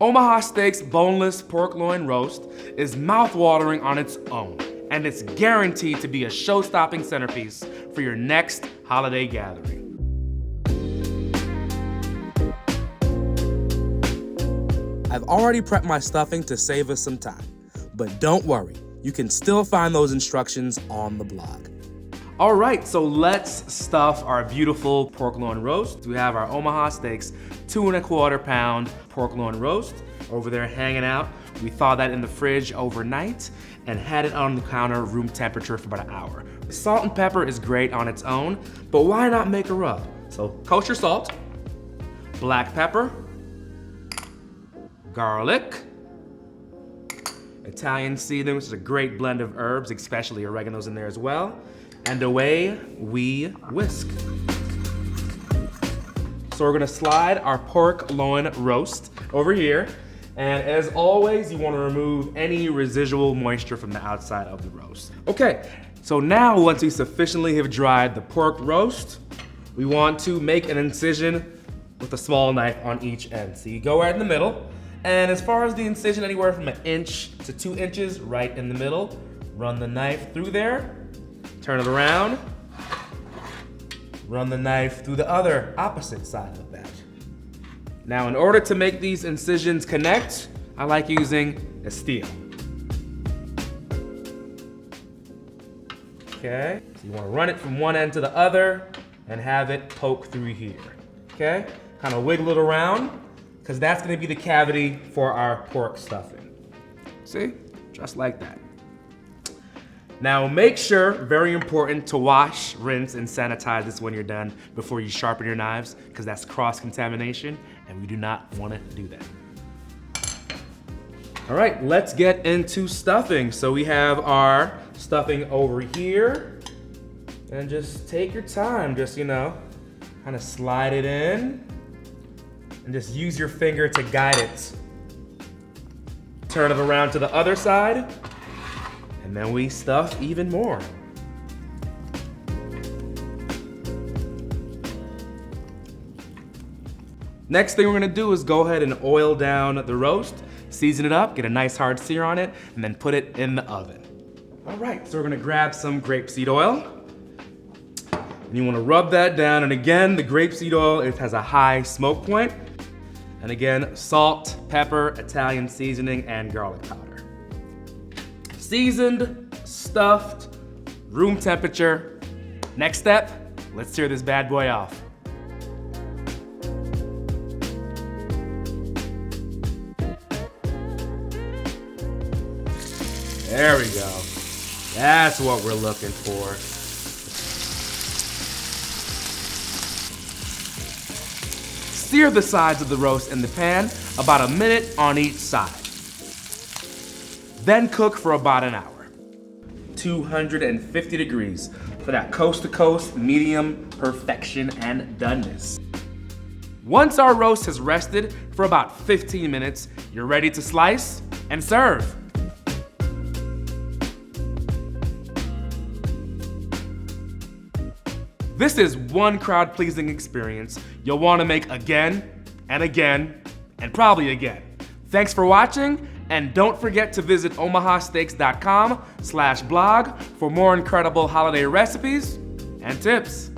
Omaha Steaks boneless pork loin roast is mouth-watering on its own, and it's guaranteed to be a show-stopping centerpiece for your next holiday gathering. I've already prepped my stuffing to save us some time, but don't worry, you can still find those instructions on the blog. All right, so let's stuff our beautiful pork loin roast. We have our Omaha Steaks 2 1/4 pound pork loin roast over there hanging out. We thawed that in the fridge overnight and had it on the counter room temperature for about an hour. Salt and pepper is great on its own, but why not make a rub? So kosher salt, black pepper, garlic, Italian seasoning, which is a great blend of herbs, especially oregano's in there as well. And away we whisk. So we're gonna slide our pork loin roast over here. And as always, you wanna remove any residual moisture from the outside of the roast. Okay, so now once we sufficiently have dried the pork roast, we want to make an incision with a small knife on each end. So you go right in the middle, and as far as the incision, anywhere from 1 inch to 2 inches, right in the middle. Run the knife through there, turn it around, run the knife through the other opposite side of that. Now, in order to make these incisions connect, I like using a steel. Okay, so you wanna run it from one end to the other and have it poke through here, okay? Kind of wiggle it around, because that's gonna be the cavity for our pork stuffing. See, just like that. Now make sure, very important, to wash, rinse, and sanitize this when you're done before you sharpen your knives, because that's cross-contamination, and we do not want to do that. All right, let's get into stuffing. So we have our stuffing over here, and just take your time, just, kind of slide it in, and just use your finger to guide it. Turn it around to the other side, and then we stuff even more. Next thing we're gonna do is go ahead and oil down the roast, season it up, get a nice hard sear on it, and then put it in the oven. All right, so we're gonna grab some grapeseed oil. And you wanna rub that down, and again, the grapeseed oil, it has a high smoke point. And again, salt, pepper, Italian seasoning, and garlic powder. Seasoned, stuffed, room temperature. Next step, let's tear this bad boy off. There we go. That's what we're looking for. Sear the sides of the roast in the pan about 1 minute on each side. Then cook for about an hour. 250 degrees for that coast-to-coast medium perfection and doneness. Once our roast has rested for about 15 minutes, you're ready to slice and serve. This is one crowd-pleasing experience you'll want to make again and again and probably again. Thanks for watching, and don't forget to visit omahasteaks.com/blog for more incredible holiday recipes and tips.